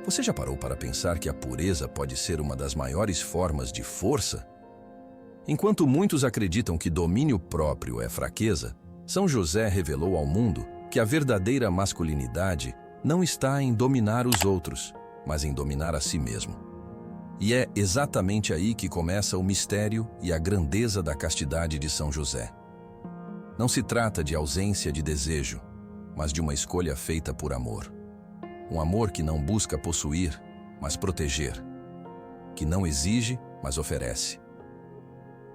Você já parou para pensar que a pureza pode ser uma das maiores formas de força? Enquanto muitos acreditam que domínio próprio é fraqueza, São José revelou ao mundo que a verdadeira masculinidade não está em dominar os outros, mas em dominar a si mesmo. E é exatamente aí que começa o mistério e a grandeza da castidade de São José. Não se trata de ausência de desejo, mas de uma escolha feita por amor. Um amor que não busca possuir, mas proteger. Que não exige, mas oferece.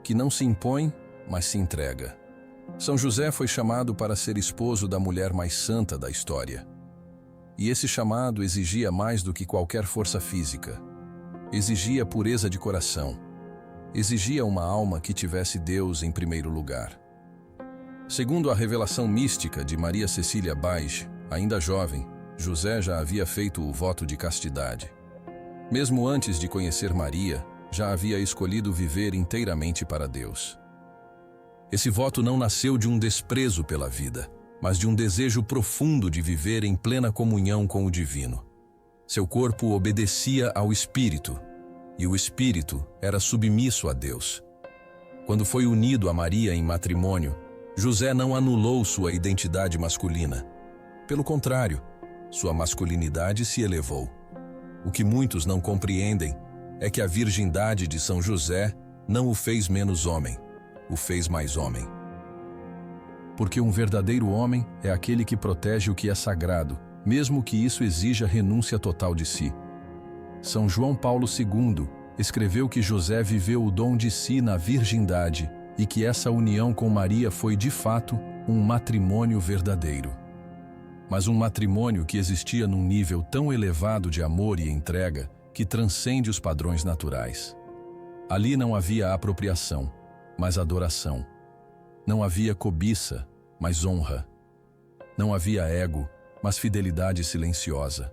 Que não se impõe, mas se entrega. São José foi chamado para ser esposo da mulher mais santa da história. E esse chamado exigia mais do que qualquer força física. Exigia pureza de coração. Exigia uma alma que tivesse Deus em primeiro lugar. Segundo a revelação mística de Maria Cecília Baige, ainda jovem, José já havia feito o voto de castidade. Mesmo antes de conhecer Maria, já havia escolhido viver inteiramente para Deus. Esse voto não nasceu de um desprezo pela vida, mas de um desejo profundo de viver em plena comunhão com o divino. Seu corpo obedecia ao Espírito, e o Espírito era submisso a Deus. Quando foi unido a Maria em matrimônio, José não anulou sua identidade masculina. Pelo contrário, sua masculinidade se elevou. O que muitos não compreendem é que a virgindade de São José não o fez menos homem, o fez mais homem. Porque um verdadeiro homem é aquele que protege o que é sagrado, mesmo que isso exija renúncia total de si. São João Paulo II escreveu que José viveu o dom de si na virgindade e que essa união com Maria foi, de fato, um matrimônio verdadeiro. Mas um matrimônio que existia num nível tão elevado de amor e entrega que transcende os padrões naturais. Ali não havia apropriação, mas adoração. Não havia cobiça, mas honra. Não havia ego, mas fidelidade silenciosa.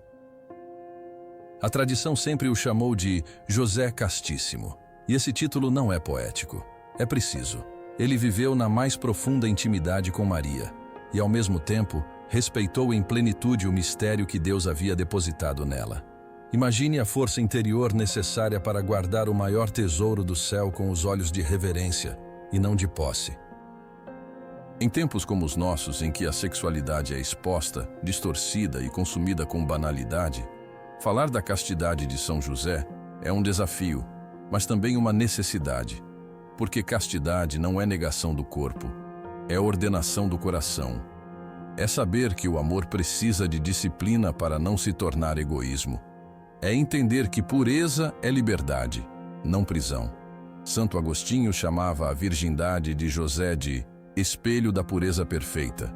A tradição sempre o chamou de José Castíssimo, e esse título não é poético, é preciso. Ele viveu na mais profunda intimidade com Maria, e ao mesmo tempo respeitou em plenitude o mistério que Deus havia depositado nela. Imagine a força interior necessária para guardar o maior tesouro do céu com os olhos de reverência e não de posse. Em tempos como os nossos, em que a sexualidade é exposta, distorcida e consumida com banalidade, falar da castidade de São José é um desafio, mas também uma necessidade, porque castidade não é negação do corpo, é ordenação do coração. É saber que o amor precisa de disciplina para não se tornar egoísmo. É entender que pureza é liberdade, não prisão. Santo Agostinho chamava a virgindade de José de espelho da pureza perfeita.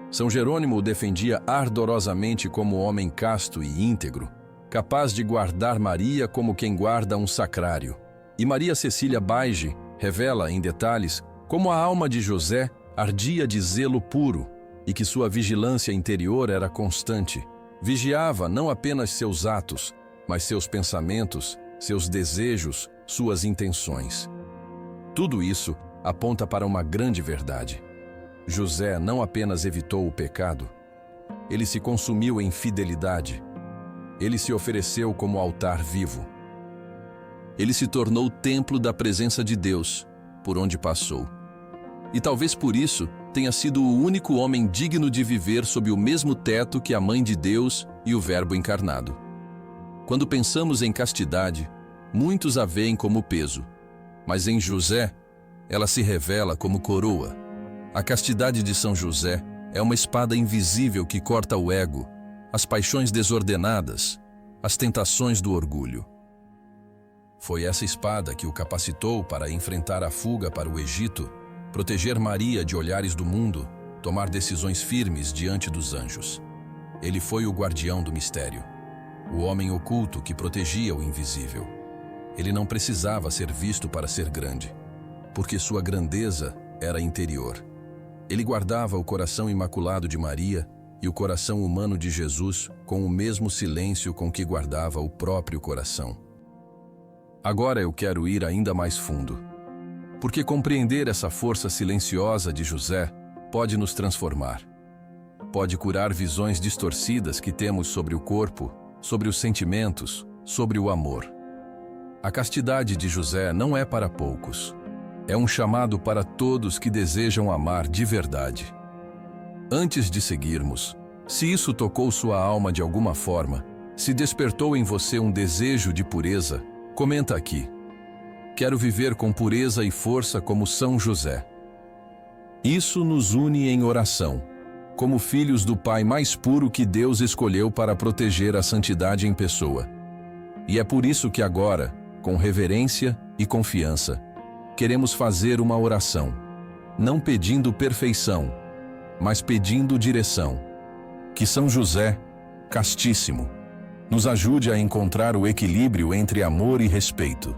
São Jerônimo o defendia ardorosamente como homem casto e íntegro, capaz de guardar Maria como quem guarda um sacrário. E Maria Cecília Baige revela, em detalhes, como a alma de José ardia de zelo puro e que sua vigilância interior era constante. Vigiava não apenas seus atos, mas seus pensamentos, seus desejos, suas intenções. Tudo isso aponta para uma grande verdade. José não apenas evitou o pecado, ele se consumiu em fidelidade. Ele se ofereceu como altar vivo. Ele se tornou o templo da presença de Deus, por onde passou. E talvez por isso tenha sido o único homem digno de viver sob o mesmo teto que a Mãe de Deus e o Verbo encarnado. Quando pensamos em castidade, muitos a veem como peso, mas em José, ela se revela como coroa. A castidade de São José é uma espada invisível que corta o ego, as paixões desordenadas, as tentações do orgulho. Foi essa espada que o capacitou para enfrentar a fuga para o Egito, proteger Maria de olhares do mundo, tomar decisões firmes diante dos anjos. Ele foi o guardião do mistério, o homem oculto que protegia o invisível. Ele não precisava ser visto para ser grande, porque sua grandeza era interior. Ele guardava o coração imaculado de Maria e o coração humano de Jesus com o mesmo silêncio com que guardava o próprio coração. Agora eu quero ir ainda mais fundo, porque compreender essa força silenciosa de José pode nos transformar. Pode curar visões distorcidas que temos sobre o corpo sobre os sentimentos, sobre o amor. A castidade de José não é para poucos. É um chamado para todos que desejam amar de verdade. Antes de seguirmos, se isso tocou sua alma de alguma forma, se despertou em você um desejo de pureza, comenta aqui. Quero viver com pureza e força como São José. Isso nos une em oração, como filhos do Pai mais puro que Deus escolheu para proteger a santidade em pessoa. E é por isso que agora, com reverência e confiança, queremos fazer uma oração, não pedindo perfeição, mas pedindo direção. Que São José, castíssimo, nos ajude a encontrar o equilíbrio entre amor e respeito,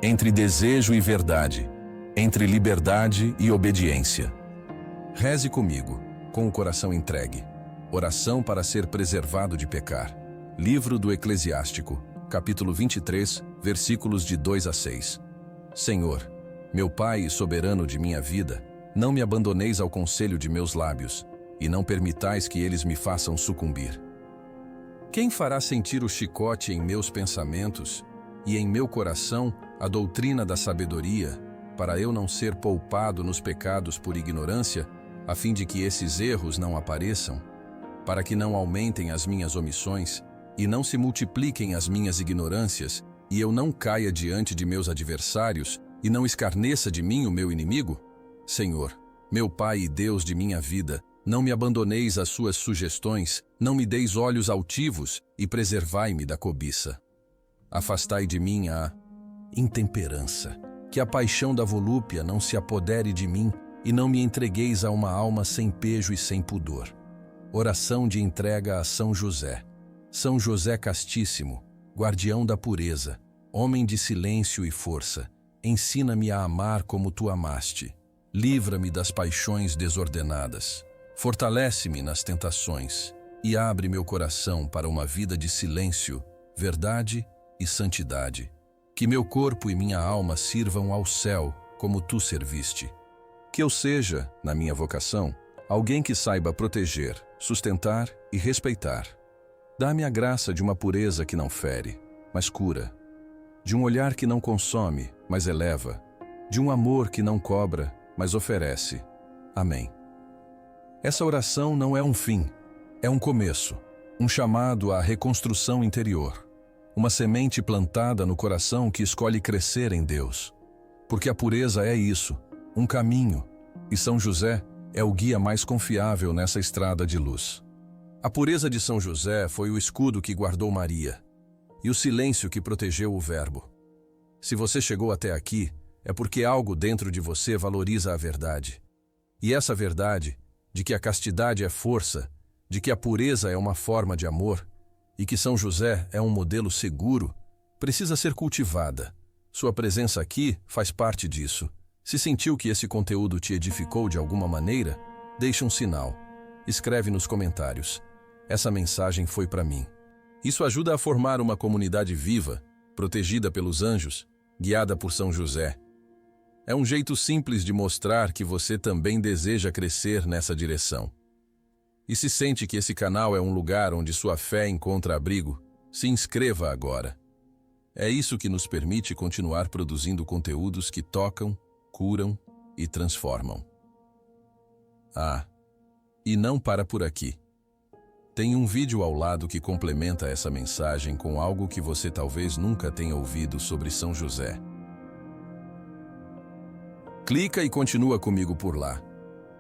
entre desejo e verdade, entre liberdade e obediência. Reze comigo, com o coração entregue. Oração para ser preservado de pecar. Livro do Eclesiástico, capítulo 23, versículos de 2 a 6. Senhor, meu Pai e soberano de minha vida, não me abandoneis ao conselho de meus lábios, e não permitais que eles me façam sucumbir. Quem fará sentir o chicote em meus pensamentos e em meu coração a doutrina da sabedoria, para eu não ser poupado nos pecados por ignorância, a fim de que esses erros não apareçam, para que não aumentem as minhas omissões e não se multipliquem as minhas ignorâncias, e eu não caia diante de meus adversários e não escarneça de mim o meu inimigo? Senhor, meu Pai e Deus de minha vida, não me abandoneis às suas sugestões, não me deis olhos altivos e preservai-me da cobiça. Afastai de mim a intemperança, que a paixão da volúpia não se apodere de mim e não me entregueis a uma alma sem pejo e sem pudor. Oração de entrega a São José. São José castíssimo, guardião da pureza, homem de silêncio e força, ensina-me a amar como tu amaste. Livra-me das paixões desordenadas. Fortalece-me nas tentações e abre meu coração para uma vida de silêncio, verdade e santidade. Que meu corpo e minha alma sirvam ao céu como tu serviste. Que eu seja, na minha vocação, alguém que saiba proteger, sustentar e respeitar. Dá-me a graça de uma pureza que não fere, mas cura. De um olhar que não consome, mas eleva. De um amor que não cobra, mas oferece. Amém. Essa oração não é um fim, é um começo, um chamado à reconstrução interior, uma semente plantada no coração que escolhe crescer em Deus. Porque a pureza é isso, um caminho, e São José é o guia mais confiável nessa estrada de luz. A pureza de São José foi o escudo que guardou Maria, e o silêncio que protegeu o Verbo. Se você chegou até aqui, é porque algo dentro de você valoriza a verdade. E essa verdade, de que a castidade é força, de que a pureza é uma forma de amor, e que São José é um modelo seguro, precisa ser cultivada. Sua presença aqui faz parte disso. Se sentiu que esse conteúdo te edificou de alguma maneira, deixa um sinal. Escreve nos comentários. Essa mensagem foi para mim. Isso ajuda a formar uma comunidade viva, protegida pelos anjos, guiada por São José. É um jeito simples de mostrar que você também deseja crescer nessa direção. E se sente que esse canal é um lugar onde sua fé encontra abrigo, se inscreva agora. É isso que nos permite continuar produzindo conteúdos que tocam, curam e transformam. Ah, e não para por aqui. Tem um vídeo ao lado que complementa essa mensagem com algo que você talvez nunca tenha ouvido sobre São José. Clica e continua comigo por lá,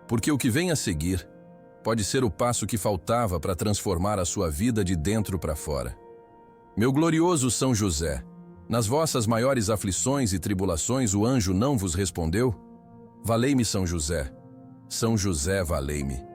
porque o que vem a seguir pode ser o passo que faltava para transformar a sua vida de dentro para fora. Meu glorioso São José, nas vossas maiores aflições e tribulações o anjo não vos respondeu? Valei-me São José. São José, valei-me.